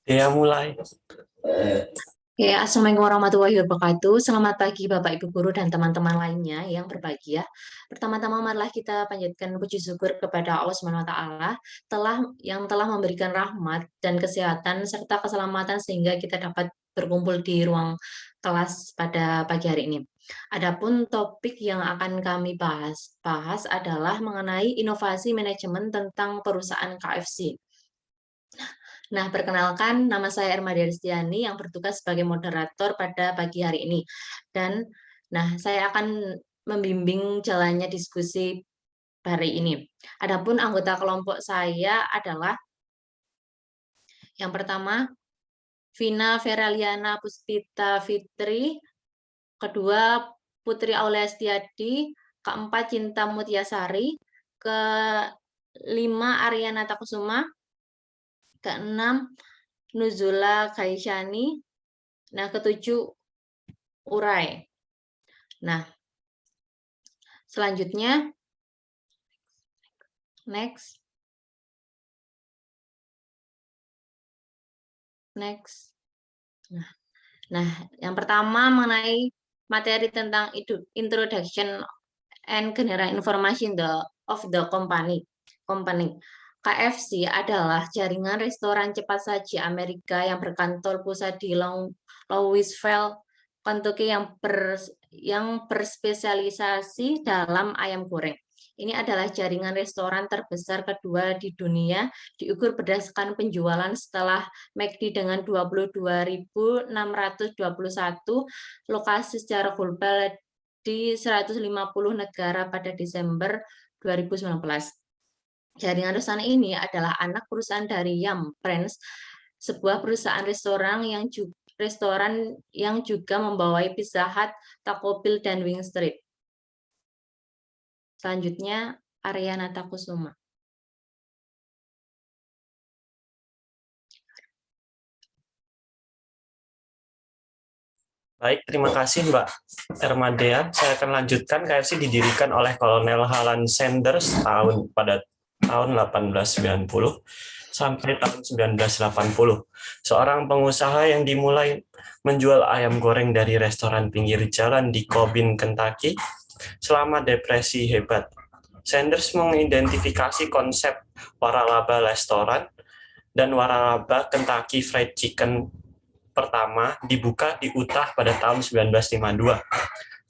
Dia mulai. Oke, Assalamualaikum warahmatullahi wabarakatuh. Selamat pagi Bapak Ibu Guru dan teman-teman lainnya yang berbahagia. Pertama-tama marilah kita panjatkan puji syukur kepada Allah Subhanahu wa taala telah memberikan rahmat dan kesehatan serta keselamatan sehingga kita dapat berkumpul di ruang kelas pada pagi hari ini. Adapun topik yang akan kami bahas adalah mengenai inovasi manajemen tentang perusahaan KFC. Nah, perkenalkan nama saya Erma Destiani yang bertugas sebagai moderator pada pagi hari ini. Dan saya akan membimbing jalannya diskusi hari ini. Adapun anggota kelompok saya adalah yang pertama Vina Feraliana Puspita Fitri, kedua Putri Aulia Setiadi, keempat Cinta Mutiasari, kelima Aryana Takusuma, keenam Nuzula Kaisyani, nah ketujuh Urai. Nah, selanjutnya next. Nah, yang pertama mengenai materi tentang introduction and general information of the company. KFC adalah jaringan restoran cepat saji Amerika yang berkantor pusat di Louisville, Kentucky yang berspesialisasi dalam ayam goreng. Ini adalah jaringan restoran terbesar kedua di dunia, diukur berdasarkan penjualan setelah McD dengan 22.621 lokasi secara global di 150 negara pada Desember 2019. Jaringan restoran ini adalah anak perusahaan dari Yum Brands, sebuah perusahaan restoran yang juga membawai Pizza Hut, Taco Bell, dan Wing Street. Selanjutnya, Aryana Takusuma. Baik, terima kasih Mbak Ermadea. Saya akan lanjutkan. KFC didirikan oleh Kolonel Harlan Sanders pada tahun 1890 sampai tahun 1980. Seorang pengusaha yang dimulai menjual ayam goreng dari restoran pinggir jalan di Cobbin, Kentucky selama depresi hebat. Sanders mengidentifikasi konsep waralaba restoran dan waralaba Kentucky Fried Chicken pertama dibuka di Utah pada tahun 1952.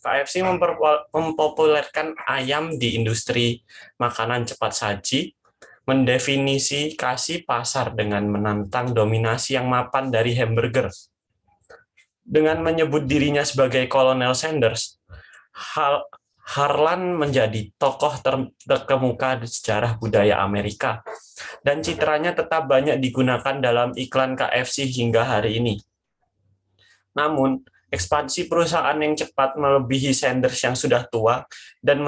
KFC mempopulerkan ayam di industri makanan cepat saji, mendefinisikan pasar dengan menantang dominasi yang mapan dari hamburger. Dengan menyebut dirinya sebagai Kolonel Sanders, Harlan menjadi tokoh terkemuka di sejarah budaya Amerika, dan citranya tetap banyak digunakan dalam iklan KFC hingga hari ini. Namun, ekspansi perusahaan yang cepat melebihi Sanders yang sudah tua dan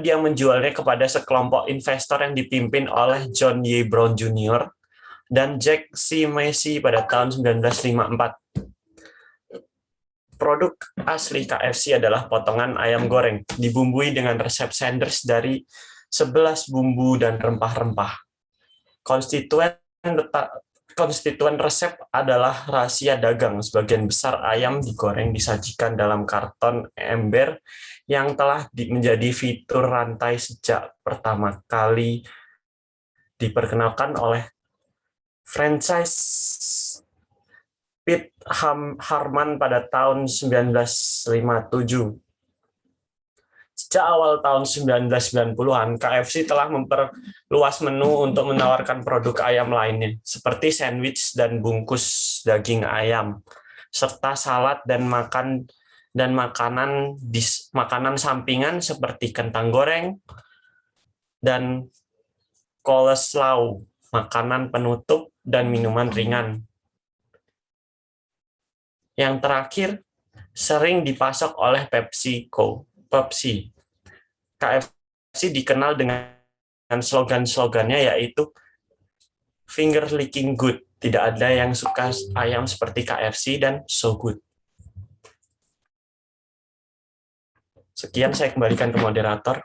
dia menjualnya kepada sekelompok investor yang dipimpin oleh John Y. Brown Jr. dan Jack C. Macy pada tahun 1954. Produk asli KFC adalah potongan ayam goreng, dibumbui dengan resep Sanders dari 11 bumbu dan rempah-rempah. Konstituen resep adalah rahasia dagang. Sebagian besar ayam digoreng disajikan dalam karton ember yang telah menjadi fitur rantai sejak pertama kali diperkenalkan oleh franchise Pete Harman pada tahun 1957. Sejak awal tahun 1990-an, KFC telah memperluas menu untuk menawarkan produk ayam lainnya, seperti sandwich dan bungkus daging ayam, serta salad dan makanan sampingan seperti kentang goreng dan coleslaw, makanan penutup dan minuman ringan. Yang terakhir, sering dipasok oleh Pepsi. KFC dikenal dengan slogan-slogannya yaitu Finger Licking Good. Tidak ada yang suka ayam seperti KFC dan So Good. Sekian, saya kembalikan ke moderator.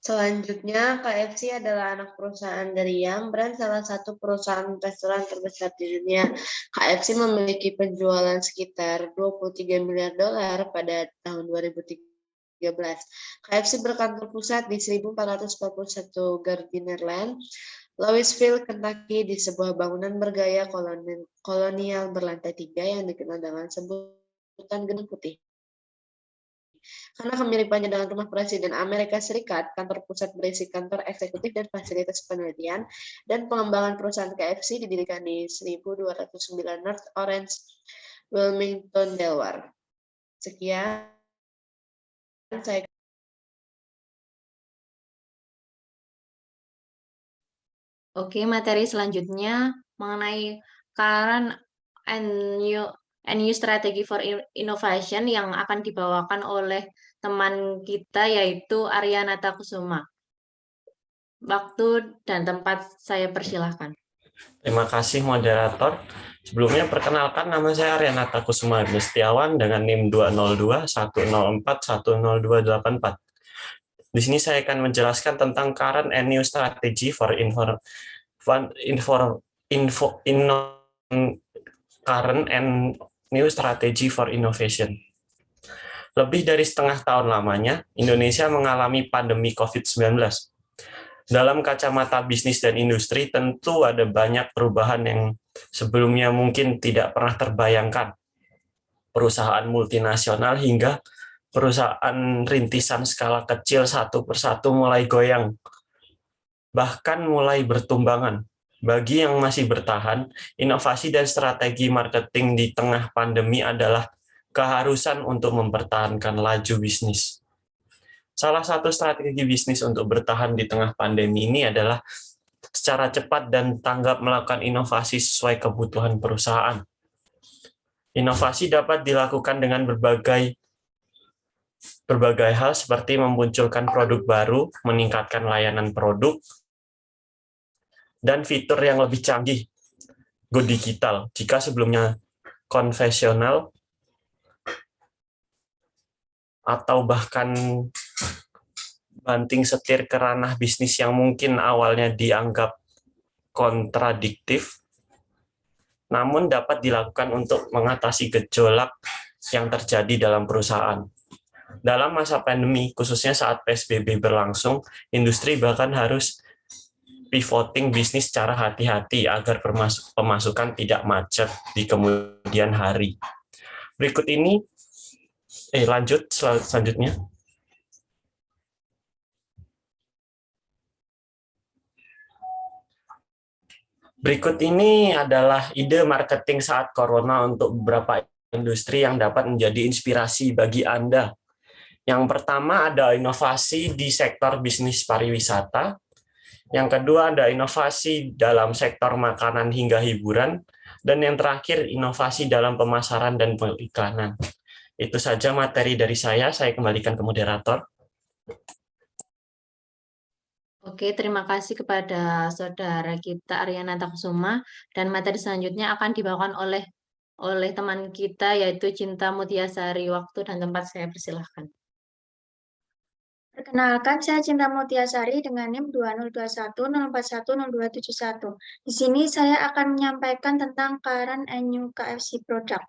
Selanjutnya, KFC adalah anak perusahaan dari Yum Brand, salah satu perusahaan restoran terbesar di dunia. KFC memiliki penjualan sekitar 23 miliar dolar pada tahun 2013. KFC berkantor pusat di 1441 Gardiner Lane, Louisville, Kentucky, di sebuah bangunan bergaya kolonial berlantai 3 yang dikenal dengan sebutan Gedung Putih. Karena kemiripannya dengan rumah Presiden Amerika Serikat, kantor pusat berisi kantor eksekutif dan fasilitas penelitian dan pengembangan perusahaan KFC didirikan di 1209 North Orange, Wilmington, Delaware. Sekian, saya. Oke, materi selanjutnya mengenai current and new strategy for innovation yang akan dibawakan oleh teman kita yaitu Aryanata Kusuma. Waktu dan tempat saya persilahkan. Terima kasih moderator. Sebelumnya perkenalkan, nama saya Aryanata Kusuma Setiawan dengan NIM 20210410284. Di sini saya akan menjelaskan tentang current and new strategy for current and new strategy for innovation. Lebih dari setengah tahun lamanya, Indonesia mengalami pandemi COVID-19. Dalam kacamata bisnis dan industri, tentu ada banyak perubahan yang sebelumnya mungkin tidak pernah terbayangkan. Perusahaan multinasional hingga perusahaan rintisan skala kecil satu persatu mulai goyang, bahkan mulai bertumbangan. Bagi yang masih bertahan, inovasi dan strategi marketing di tengah pandemi adalah keharusan untuk mempertahankan laju bisnis. Salah satu strategi bisnis untuk bertahan di tengah pandemi ini adalah secara cepat dan tanggap melakukan inovasi sesuai kebutuhan perusahaan. Inovasi dapat dilakukan dengan berbagai hal seperti memunculkan produk baru, meningkatkan layanan produk, dan fitur yang lebih canggih, go digital. Jika sebelumnya konvensional atau bahkan banting setir ke ranah bisnis yang mungkin awalnya dianggap kontradiktif, namun dapat dilakukan untuk mengatasi gejolak yang terjadi dalam perusahaan. Dalam masa pandemi, khususnya saat PSBB berlangsung, industri bahkan harus pivoting bisnis secara hati-hati agar pemasukan tidak macet di kemudian hari. Berikut ini, lanjut selanjutnya. Berikut ini adalah ide marketing saat corona untuk beberapa industri yang dapat menjadi inspirasi bagi Anda. Yang pertama ada inovasi di sektor bisnis pariwisata. Yang kedua ada inovasi dalam sektor makanan hingga hiburan. Dan yang terakhir inovasi dalam pemasaran dan periklanan. Itu saja materi dari saya kembalikan ke moderator. Oke, terima kasih kepada saudara kita Aryanata Kusuma, dan materi selanjutnya akan dibawakan oleh teman kita yaitu Cinta Mutiasari. Waktu dan tempat saya persilahkan. Perkenalkan, saya Cinta Mutiasari dengan NIM 20210410271. Di sini saya akan menyampaikan tentang current and new KFC product.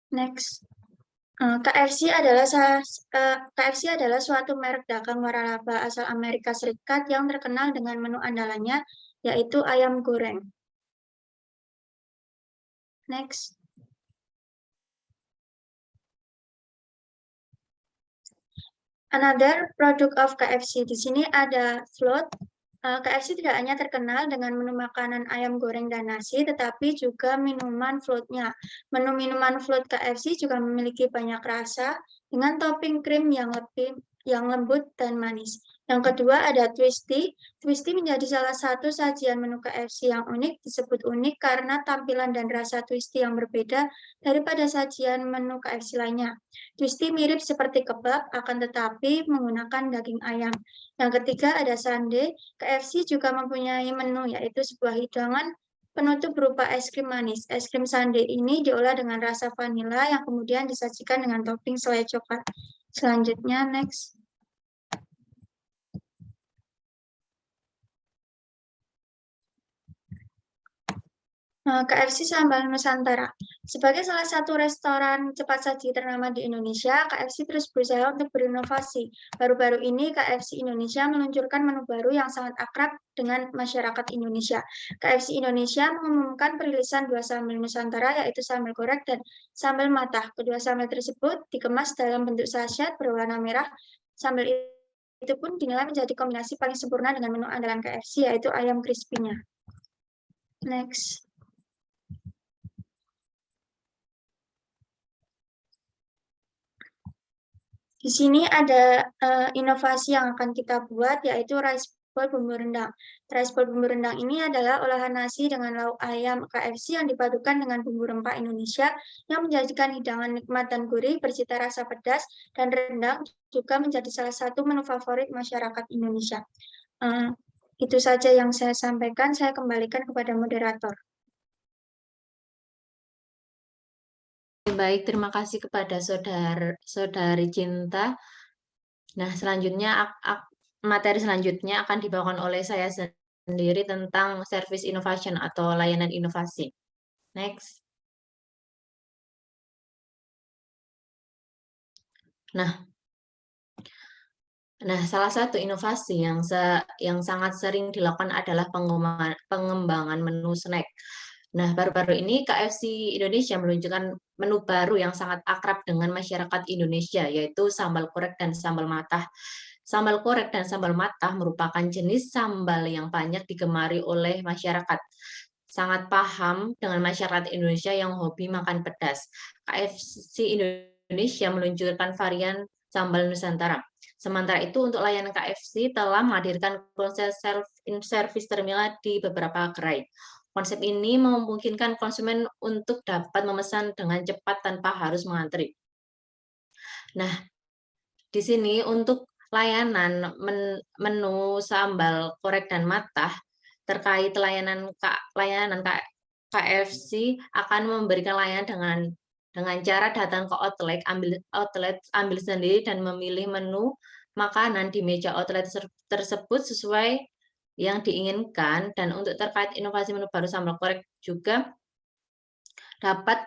Next. KFC adalah suatu merek dagang waralaba asal Amerika Serikat yang terkenal dengan menu andalannya, yaitu ayam goreng. Next. Another product of KFC. Di sini ada float. KFC tidak hanya terkenal dengan menu makanan ayam goreng dan nasi, tetapi juga minuman floatnya. Menu minuman float KFC juga memiliki banyak rasa dengan topping krim yang lembut dan manis. Yang kedua ada Twisty. Twisty menjadi salah satu sajian menu KFC yang unik. Disebut unik karena tampilan dan rasa Twisty yang berbeda daripada sajian menu KFC lainnya. Twisty mirip seperti kebab, akan tetapi menggunakan daging ayam. Yang ketiga ada Sundae. KFC juga mempunyai menu, yaitu sebuah hidangan penutup berupa es krim manis. Es krim sundae ini diolah dengan rasa vanila yang kemudian disajikan dengan topping selai coklat. Selanjutnya, next. KFC Sambal Nusantara. Sebagai salah satu restoran cepat saji ternama di Indonesia, KFC terus berusaha untuk berinovasi. Baru-baru ini, KFC Indonesia meluncurkan menu baru yang sangat akrab dengan masyarakat Indonesia. KFC Indonesia mengumumkan perilisan 2 sambal Nusantara, yaitu sambal goreng dan sambal matah. Kedua sambal tersebut dikemas dalam bentuk sachet berwarna merah. Sambal itu pun dinilai menjadi kombinasi paling sempurna dengan menu andalan KFC, yaitu ayam crispy-nya. Next. Di sini ada inovasi yang akan kita buat, yaitu rice bowl bumbu rendang. Rice bowl bumbu rendang ini adalah olahan nasi dengan lauk ayam KFC yang dipadukan dengan bumbu rempah Indonesia yang menjadikan hidangan nikmat dan gurih, bercita rasa pedas, dan rendang juga menjadi salah satu menu favorit masyarakat Indonesia. Itu saja yang saya sampaikan, saya kembalikan kepada moderator. Baik, terima kasih kepada saudari Cinta. Nah, selanjutnya materi selanjutnya akan dibawakan oleh saya sendiri tentang service innovation atau layanan inovasi. Next. Nah, salah satu inovasi yang sangat sering dilakukan adalah pengembangan menu snack. Nah, baru-baru ini KFC Indonesia meluncurkan menu baru yang sangat akrab dengan masyarakat Indonesia, yaitu sambal korek dan sambal matah. Sambal korek dan sambal matah merupakan jenis sambal yang banyak digemari oleh masyarakat. Sangat paham dengan masyarakat Indonesia yang hobi makan pedas. KFC Indonesia meluncurkan varian sambal Nusantara. Sementara itu, untuk layanan KFC telah menghadirkan konsep self-service terminal di beberapa gerai. Konsep ini memungkinkan konsumen untuk dapat memesan dengan cepat tanpa harus mengantri. Nah, di sini untuk layanan menu sambal korek dan matah terkait layanan KFC akan memberikan layanan dengan cara datang ke outlet, ambil sendiri dan memilih menu makanan di meja outlet tersebut sesuai yang diinginkan. Dan untuk terkait inovasi menu baru sambal korek juga dapat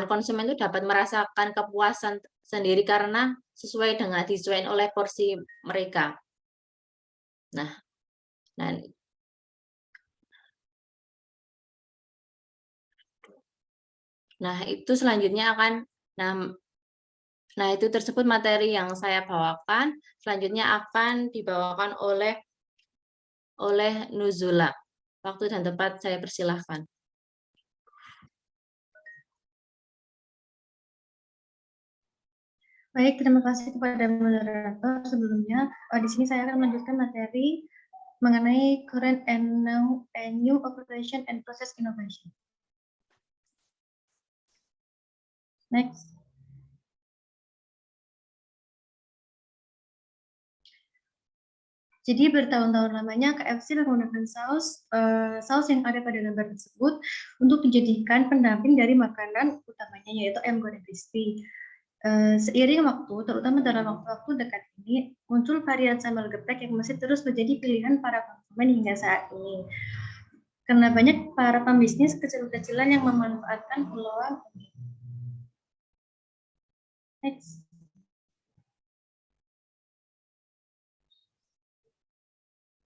konsumen itu dapat merasakan kepuasan sendiri karena sesuai dengan disesuaikan oleh porsi mereka. Nah, itu selanjutnya itu tersebut materi yang saya bawakan. Selanjutnya akan dibawakan oleh Nuzula. Waktu dan tempat saya persilahkan. Baik, terima kasih kepada moderator. Sebelumnya, di sini saya akan melanjutkan materi mengenai current and new operation and process innovation. Next. Jadi bertahun-tahun lamanya KFC menggunakan saus yang ada pada gambar tersebut untuk dijadikan pendamping dari makanan utamanya, yaitu ayam goreng crispy. Seiring waktu, terutama dalam waktu dekat ini, muncul varian sambal geprek yang masih terus menjadi pilihan para konsumen hingga saat ini. Karena banyak para pembisnis kecil-kecilan yang memanfaatkan peluang ini. Next.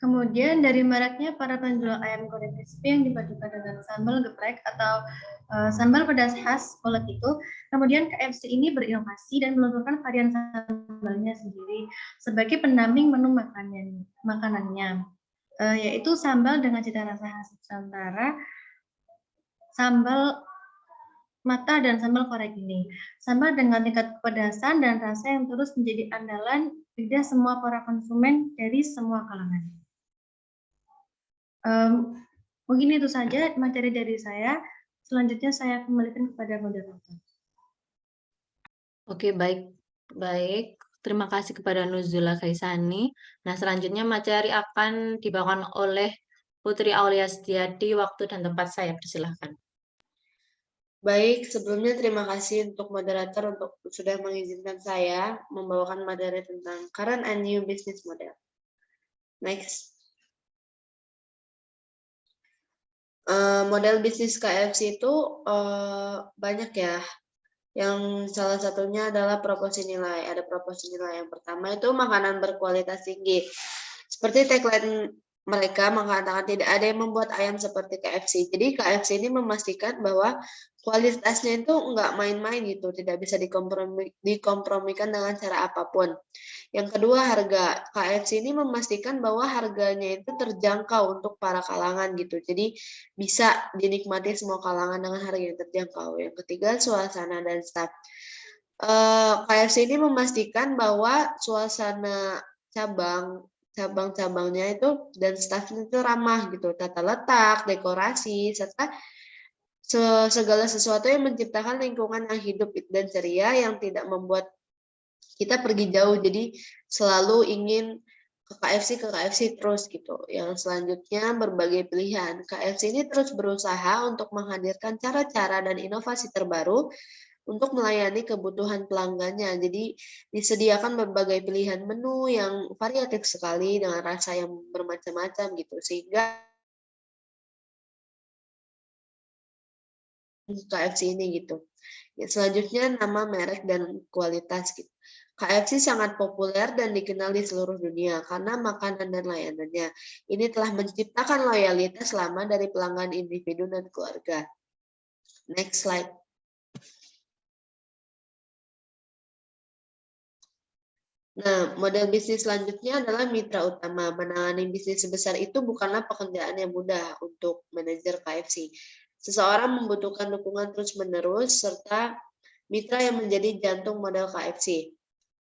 Kemudian dari maraknya para penjual ayam goreng crispy yang dipadukan dengan sambal geprek atau sambal pedas khas Kolot itu, kemudian KFC ini berinovasi dan meluncurkan varian sambalnya sendiri sebagai pendamping menu makanannya, yaitu sambal dengan cita rasa khas Nusantara, sambal matah dan sambal korek ini. Sambal dengan tingkat kepedasan dan rasa yang terus menjadi andalan lidah semua para konsumen dari semua kalangan. Mungkin itu saja materi dari saya. Selanjutnya saya kembalikan kepada moderator. Oke, baik. Terima kasih kepada Nuzula Kaisani. Nah, selanjutnya materi akan dibawakan oleh Putri Aulia Setiadi. Waktu dan tempat saya persilahkan. Baik, sebelumnya terima kasih untuk moderator untuk sudah mengizinkan saya membawakan materi tentang current and new business model. Next. Model bisnis KFC itu banyak ya. Yang salah satunya adalah proporsi nilai. Ada proporsi nilai. Yang pertama itu makanan berkualitas tinggi. Seperti tagline mereka mengatakan tidak ada yang membuat ayam seperti KFC. Jadi KFC ini memastikan bahwa kualitasnya itu nggak main-main gitu, tidak bisa dikompromikan dengan cara apapun. Yang kedua, harga. KFC ini memastikan bahwa harganya itu terjangkau untuk para kalangan gitu. Jadi bisa dinikmati semua kalangan dengan harga yang terjangkau. Yang ketiga, suasana dan staff. KFC ini memastikan bahwa suasana cabang-cabangnya itu dan staffnya itu ramah gitu, tata letak, dekorasi, serta segala sesuatu yang menciptakan lingkungan yang hidup dan ceria yang tidak membuat kita pergi jauh. Jadi selalu ingin ke KFC terus gitu. Yang selanjutnya berbagai pilihan. KFC ini terus berusaha untuk menghadirkan cara-cara dan inovasi terbaru untuk melayani kebutuhan pelanggannya. Jadi disediakan berbagai pilihan menu yang variatif sekali dengan rasa yang bermacam-macam gitu. Sehingga KFC ini gitu. Selanjutnya nama merek dan kualitas gitu. KFC sangat populer dan dikenal di seluruh dunia karena makanan dan layanannya. Ini telah menciptakan loyalitas lama dari pelanggan individu dan keluarga. Next slide. Nah, model bisnis selanjutnya adalah mitra utama. Menangani bisnis sebesar itu bukanlah pekerjaan yang mudah untuk manajer KFC. Seseorang membutuhkan dukungan terus-menerus serta mitra yang menjadi jantung model KFC.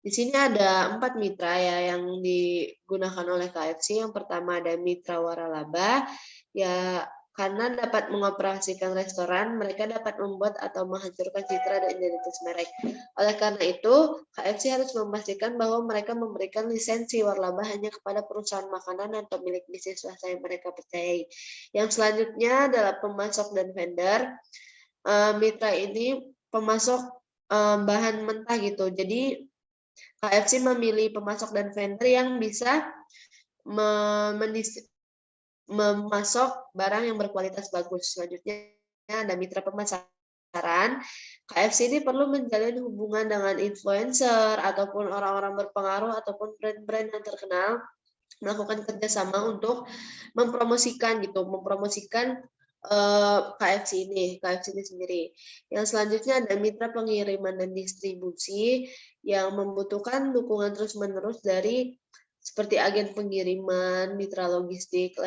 Di sini ada 4 mitra ya yang digunakan oleh KFC. Yang pertama ada mitra waralaba, ya karena dapat mengoperasikan restoran, mereka dapat membuat atau menghancurkan citra dan identitas merek. Oleh karena itu, KFC harus memastikan bahwa mereka memberikan lisensi waralaba hanya kepada perusahaan makanan dan pemilik bisnis swasta yang mereka percayai. Yang selanjutnya adalah pemasok dan vendor. Mitra ini pemasok bahan mentah gitu. Jadi KFC memilih pemasok dan vendor yang bisa memasok barang yang berkualitas bagus. Selanjutnya ada mitra pemasaran. KFC ini perlu menjalin hubungan dengan influencer ataupun orang-orang berpengaruh ataupun brand-brand yang terkenal, melakukan kerjasama untuk mempromosikan KFC ini sendiri. Yang selanjutnya ada mitra pengiriman dan distribusi yang membutuhkan dukungan terus-menerus dari seperti agen pengiriman, mitra logistik,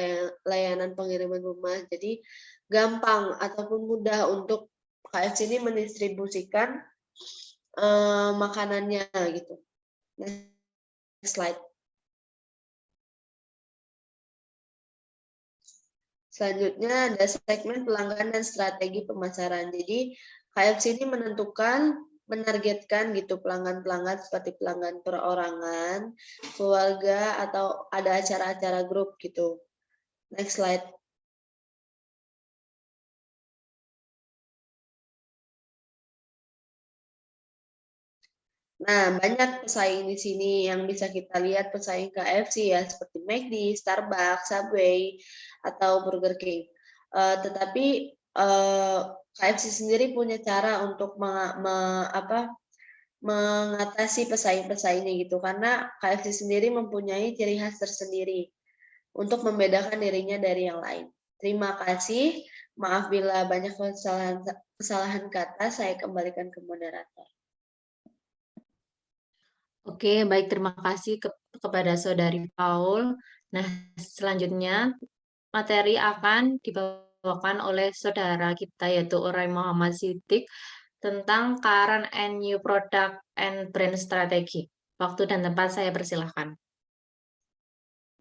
layanan pengiriman rumah. Jadi gampang ataupun mudah untuk KFC ini mendistribusikan makanannya gitu. Next slide. Selanjutnya ada segmen pelanggan dan strategi pemasaran. Jadi KFC ini menargetkan gitu pelanggan-pelanggan seperti pelanggan perorangan, keluarga, atau ada acara-acara grup gitu. Next slide. Nah, banyak pesaing di sini yang bisa kita lihat pesaing KFC ya, seperti McD, Starbucks, Subway, atau Burger King. Tetapi KFC sendiri punya cara untuk mengatasi pesaing-pesaingnya gitu, karena KFC sendiri mempunyai ciri khas tersendiri untuk membedakan dirinya dari yang lain. Terima kasih. Maaf bila banyak kesalahan kata, saya kembalikan ke moderator. Oke, baik, terima kasih kepada Saudari Paul. Nah, selanjutnya materi akan dibawakan oleh saudara kita yaitu Oray Muhammad Siddiq tentang current and new product and brand strategy. Waktu dan tempat saya persilahkan.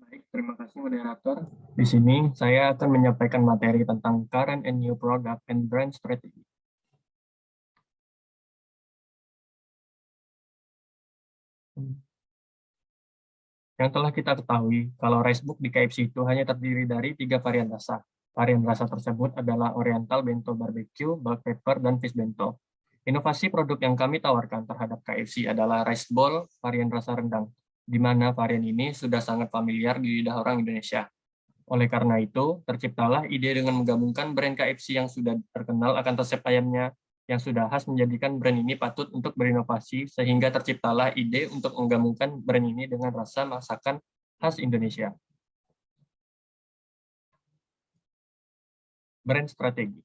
Baik, terima kasih moderator. Di sini saya akan menyampaikan materi tentang current and new product and brand strategy. Yang telah kita ketahui, kalau rice book di KFC itu hanya terdiri dari 3 varian rasa, Varian rasa tersebut adalah Oriental Bento Barbecue, Black Pepper, dan Fish Bento. Inovasi produk yang kami tawarkan terhadap KFC adalah Rice Bowl varian rasa rendang, di mana varian ini sudah sangat familiar di lidah orang Indonesia. Oleh karena itu, terciptalah ide dengan menggabungkan brand KFC yang sudah terkenal akan resep ayamnya, yang sudah khas menjadikan brand ini patut untuk berinovasi, sehingga terciptalah ide untuk menggabungkan brand ini dengan rasa masakan khas Indonesia. Brand strategi.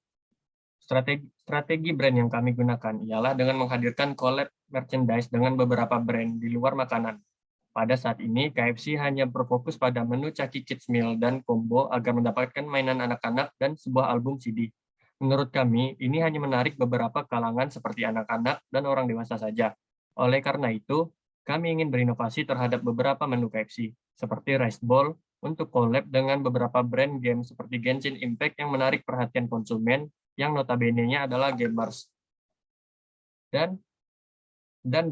Strategi brand yang kami gunakan ialah dengan menghadirkan collab merchandise dengan beberapa brand di luar makanan. Pada saat ini, KFC hanya berfokus pada menu Chucky Kids Meal dan combo agar mendapatkan mainan anak-anak dan sebuah album CD. Menurut kami, ini hanya menarik beberapa kalangan seperti anak-anak dan orang dewasa saja. Oleh karena itu, kami ingin berinovasi terhadap beberapa menu KFC, seperti Rice Bowl, untuk collab dengan beberapa brand game seperti Genshin Impact yang menarik perhatian konsumen, yang notabene-nya adalah gamers. Dan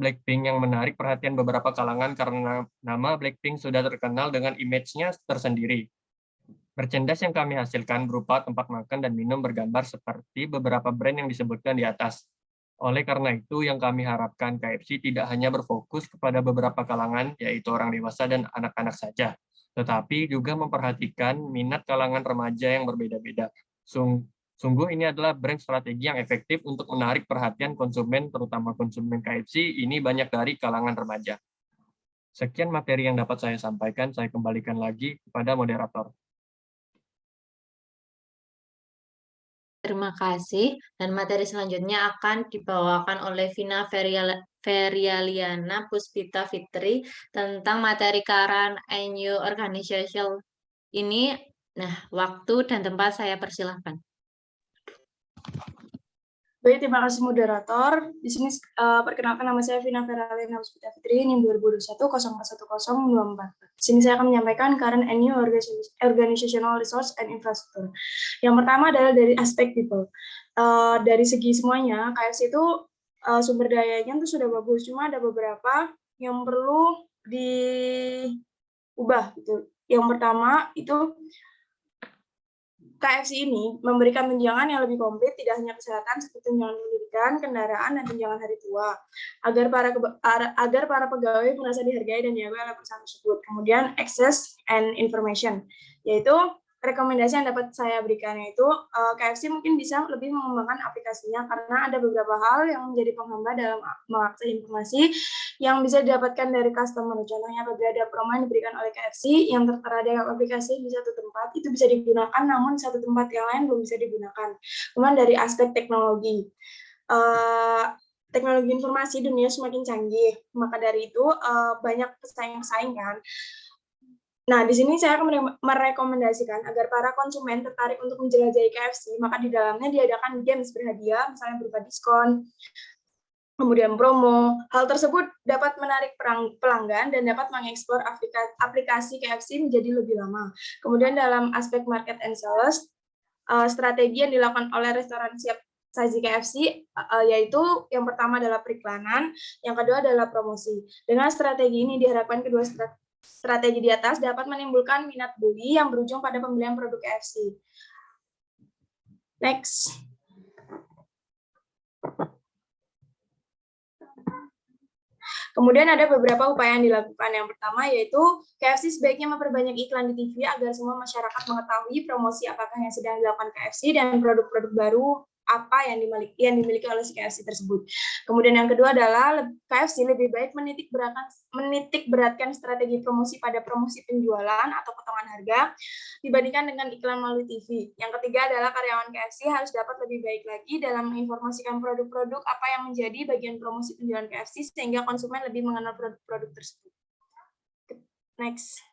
Blackpink yang menarik perhatian beberapa kalangan karena nama Blackpink sudah terkenal dengan image-nya tersendiri. Merchandise yang kami hasilkan berupa tempat makan dan minum bergambar seperti beberapa brand yang disebutkan di atas. Oleh karena itu, yang kami harapkan KFC tidak hanya berfokus kepada beberapa kalangan, yaitu orang dewasa dan anak-anak saja, tetapi juga memperhatikan minat kalangan remaja yang berbeda-beda. Sungguh ini adalah brand strategi yang efektif untuk menarik perhatian konsumen, terutama konsumen KFC ini banyak dari kalangan remaja. Sekian materi yang dapat saya sampaikan, saya kembalikan lagi kepada moderator. Terima kasih. Dan materi selanjutnya akan dibawakan oleh Vina Ferialiana Puspita Fitri tentang materi Current and New Organizational ini. Nah, waktu dan tempat saya persilahkan. Baik, terima kasih moderator. Di sini perkenalkan nama saya Vina Ferialiana Puspita Fitri, NIM 2021 01024. Di sini saya akan menyampaikan Current and New Organizational Resource and Infrastructure. Yang pertama adalah dari aspek people. Dari segi semuanya, KFC itu sumber dayanya itu sudah bagus, cuma ada beberapa yang perlu diubah gitu. Yang pertama itu KFC ini memberikan tunjangan yang lebih komplit, tidak hanya kesehatan seperti tunjangan pendidikan, kendaraan, dan tunjangan hari tua, agar para pegawai merasa dihargai dan dihargai oleh perusahaan tersebut. Kemudian access and information, yaitu rekomendasi yang dapat saya berikan, yaitu KFC mungkin bisa lebih mengembangkan aplikasinya karena ada beberapa hal yang menjadi penghambat dalam mengakses informasi yang bisa didapatkan dari customer. Contohnya apabila ada promo yang diberikan oleh KFC yang tertera di aplikasi di satu tempat, itu bisa digunakan, namun satu tempat yang lain belum bisa digunakan. Kemudian dari aspek teknologi, teknologi informasi dunia semakin canggih, maka dari itu banyak pesaing-pesaing kan. Nah, di sini saya akan merekomendasikan agar para konsumen tertarik untuk menjelajahi KFC, maka di dalamnya diadakan games berhadiah, misalnya berupa diskon, kemudian promo. Hal tersebut dapat menarik pelanggan dan dapat mengeksplor aplikasi KFC menjadi lebih lama. Kemudian dalam aspek market and sales, strategi yang dilakukan oleh restoran siap saji KFC yaitu yang pertama adalah periklanan, yang kedua adalah promosi. Dengan strategi ini diharapkan kedua strategi di atas dapat menimbulkan minat beli yang berujung pada pembelian produk KFC. Next. Kemudian ada beberapa upaya yang dilakukan. Yang pertama yaitu KFC sebaiknya memperbanyak iklan di TV agar semua masyarakat mengetahui promosi apakah yang sedang dilakukan KFC dan produk-produk baru apa yang dimiliki oleh si KFC tersebut. Kemudian yang kedua adalah KFC lebih baik menitik beratkan strategi promosi pada promosi penjualan atau potongan harga dibandingkan dengan iklan melalui TV. Yang ketiga adalah karyawan KFC harus dapat lebih baik lagi dalam menginformasikan produk-produk apa yang menjadi bagian promosi penjualan KFC sehingga konsumen lebih mengenal produk-produk tersebut. Next.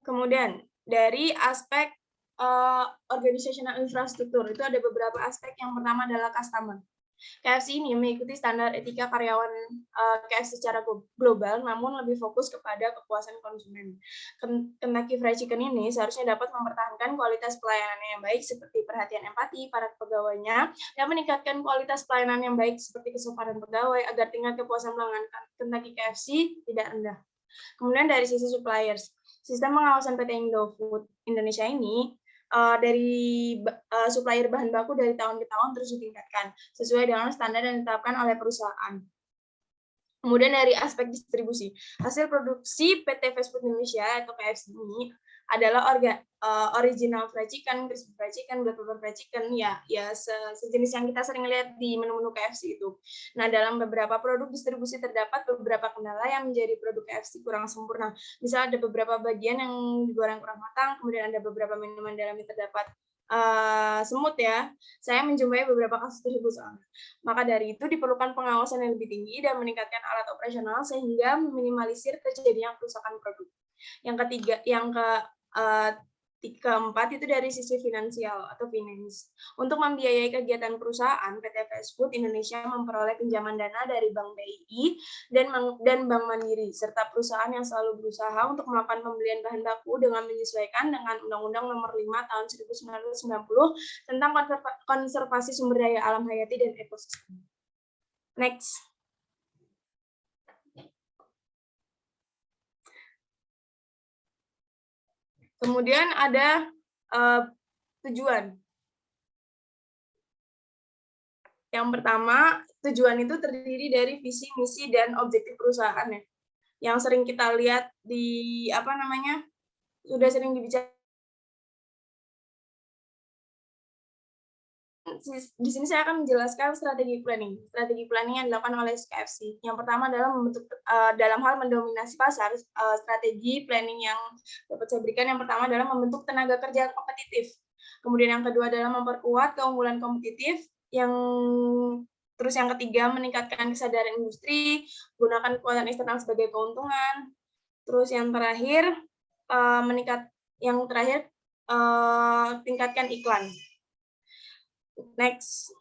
Kemudian dari aspek organizational infrastruktur itu ada beberapa aspek. Yang pertama adalah customer. KFC ini mengikuti standar etika karyawan KFC secara global, namun lebih fokus kepada kepuasan konsumen. Kentucky Fried Chicken ini seharusnya dapat mempertahankan kualitas pelayanan yang baik seperti perhatian empati para pegawainya, dan meningkatkan kualitas pelayanan yang baik seperti kesopanan pegawai agar tingkat kepuasan pelanggan Kentucky KFC tidak rendah. Kemudian dari sisi suppliers, sistem pengawasan PT Indofood Indonesia ini dari supplier bahan baku dari tahun ke tahun terus ditingkatkan sesuai dengan standar yang ditetapkan oleh perusahaan. Kemudian dari aspek distribusi, hasil produksi PT Fast Food Indonesia atau KFC ini adalah original fried chicken, crispy fried chicken, black pepper fried chicken, ya sejenis yang kita sering lihat di menu-menu KFC itu. Nah, dalam beberapa produk distribusi terdapat beberapa kendala yang menjadi produk KFC kurang sempurna. Misal ada beberapa bagian yang digoreng kurang matang, kemudian ada beberapa minuman dalamnya terdapat semut ya. Saya menjumpai beberapa kasus tersebut soalnya. Maka dari itu diperlukan pengawasan yang lebih tinggi dan meningkatkan alat operasional sehingga meminimalisir terjadinya kerusakan produk. Keempat itu dari sisi finansial atau finance. Untuk membiayai kegiatan perusahaan, PT Fast Food Indonesia memperoleh pinjaman dana dari Bank BI dan Bank Mandiri, serta perusahaan yang selalu berusaha untuk melakukan pembelian bahan baku dengan menyesuaikan dengan Undang-Undang Nomor 5 Tahun 1990 tentang konservasi sumber daya alam hayati dan ekosistem. Next. Kemudian ada tujuan. Yang pertama, tujuan itu terdiri dari visi, misi, dan objektif perusahaan ya. Yang sering kita lihat di sudah sering dibicarakan. Di sini saya akan menjelaskan strategi planning. Strategi planning yang dilakukan oleh KFC. Yang pertama adalah membentuk dalam hal mendominasi pasar, strategi planning yang dapat saya berikan yang pertama adalah membentuk tenaga kerja kompetitif. Kemudian yang kedua adalah memperkuat keunggulan kompetitif. Terus yang ketiga meningkatkan kesadaran industri, gunakan kekuatan eksternal sebagai keuntungan. Terus yang terakhir tingkatkan iklan. Next.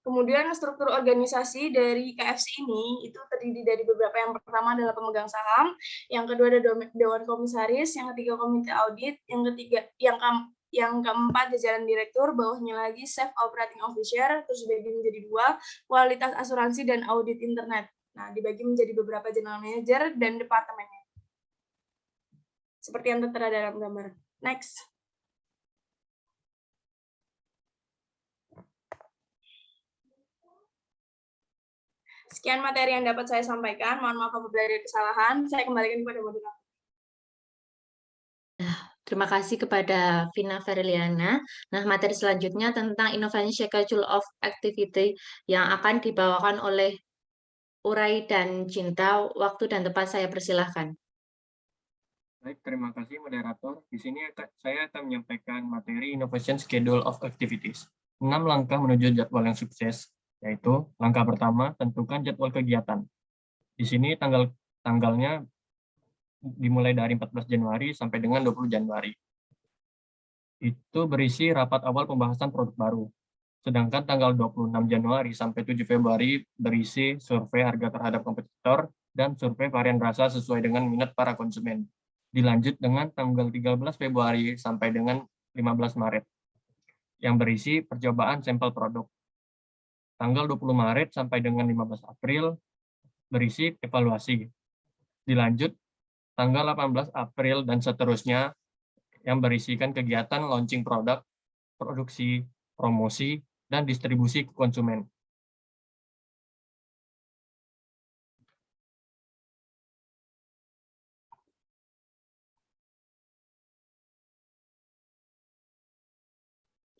Kemudian struktur organisasi dari KFC ini itu terdiri dari beberapa. Yang pertama adalah pemegang saham, yang kedua ada dewan komisaris, yang ketiga komite audit, yang keempat jajaran direktur, bawahnya lagi chief operating officer, terus dibagi menjadi dua, kualitas asuransi dan audit internet. Nah, dibagi menjadi beberapa general manager dan departemennya. Seperti yang tertera dalam gambar. Next. Sekian materi yang dapat saya sampaikan. Mohon maaf apabila ada kesalahan. Saya kembalikan kepada moderator. Terima kasih kepada Vina Ferliana. Nah, materi selanjutnya tentang Innovation Schedule of Activity yang akan dibawakan oleh Urai dan Cinta. Waktu dan tempat saya persilahkan. Baik, terima kasih moderator. Di sini saya akan menyampaikan materi Innovation Schedule of Activities. 6 langkah menuju jadwal yang sukses, yaitu langkah pertama, tentukan jadwal kegiatan. Di sini tanggalnya dimulai dari 14 Januari sampai dengan 20 Januari. Itu berisi rapat awal pembahasan produk baru. Sedangkan tanggal 26 Januari sampai 7 Februari berisi survei harga terhadap kompetitor dan survei varian rasa sesuai dengan minat para konsumen. Dilanjut dengan tanggal 13 Februari sampai dengan 15 Maret, yang berisi percobaan sampel produk. Tanggal 20 Maret sampai dengan 15 April berisi evaluasi. Dilanjut tanggal 18 April dan seterusnya yang berisikan kegiatan launching produk, produksi, promosi, dan distribusi ke konsumen.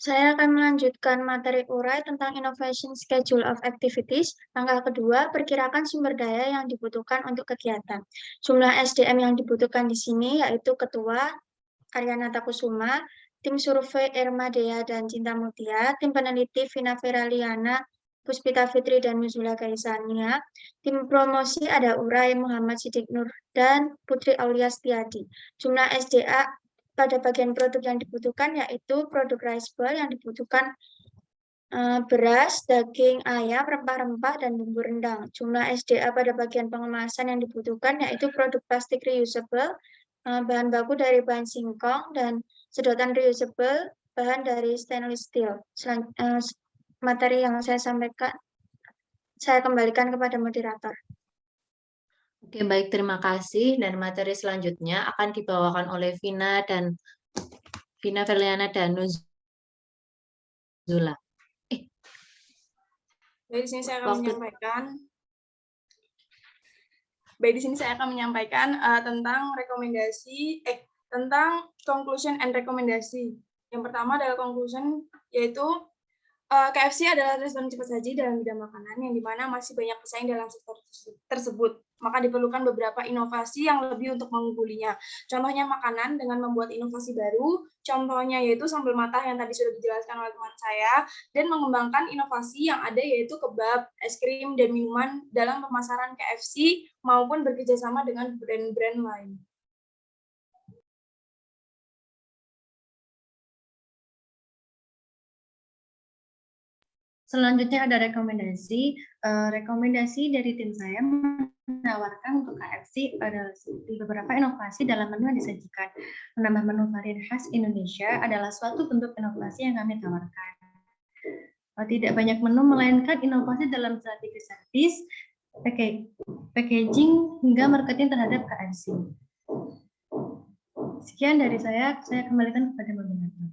Saya akan melanjutkan materi urai tentang Innovation Schedule of Activities. Langkah kedua, perkirakan sumber daya yang dibutuhkan untuk kegiatan. Jumlah SDM yang dibutuhkan di sini yaitu Ketua Aryanata Kusuma, tim survei Irma Dea dan Cinta Mutia, tim peneliti Vina Feraliana, Puspita Fitri dan Nuzula Kaisania, tim promosi ada Urai, Muhammad Sidik Nur, dan Putri Aulia Setiadi. Jumlah SDA pada bagian produk yang dibutuhkan yaitu produk rice ball yang dibutuhkan beras, daging ayam, rempah-rempah, dan bumbu rendang. Jumlah SDA pada bagian pengemasan yang dibutuhkan yaitu produk plastik reusable, bahan baku dari bahan singkong, dan sedotan reusable, bahan dari stainless steel. Materi yang saya sampaikan saya kembalikan kepada moderator. Oke, baik, terima kasih. Dan materi selanjutnya akan dibawakan oleh Vina Verliana dan Nuzula. Baik, di sini saya akan Waktu- menyampaikan tentang tentang conclusion and rekomendasi. Yang pertama adalah conclusion, yaitu KFC adalah restoran cepat saji dalam bidang makanan yang dimana masih banyak pesaing dalam sektor tersebut. Maka diperlukan beberapa inovasi yang lebih untuk mengunggulinya. Contohnya makanan dengan membuat inovasi baru, contohnya yaitu sambal matah yang tadi sudah dijelaskan oleh teman saya, dan mengembangkan inovasi yang ada yaitu kebab, es krim, dan minuman dalam pemasaran KFC maupun bekerjasama dengan brand-brand lain. Selanjutnya ada rekomendasi. Rekomendasi dari tim saya menawarkan untuk KFC ada di beberapa inovasi dalam menu yang disajikan. Menambah menu varian khas Indonesia adalah suatu bentuk inovasi yang kami tawarkan. Tidak banyak menu, melainkan inovasi dalam strategi servis, packaging, hingga marketing terhadap KFC. Sekian dari saya kembalikan kepada moderator.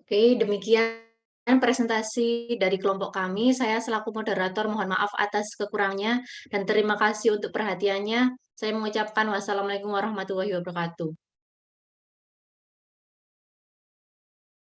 Oke, demikian presentasi dari kelompok kami. Saya selaku moderator mohon maaf atas kekurangannya dan terima kasih untuk perhatiannya. Saya mengucapkan wassalamualaikum warahmatullahi wabarakatuh.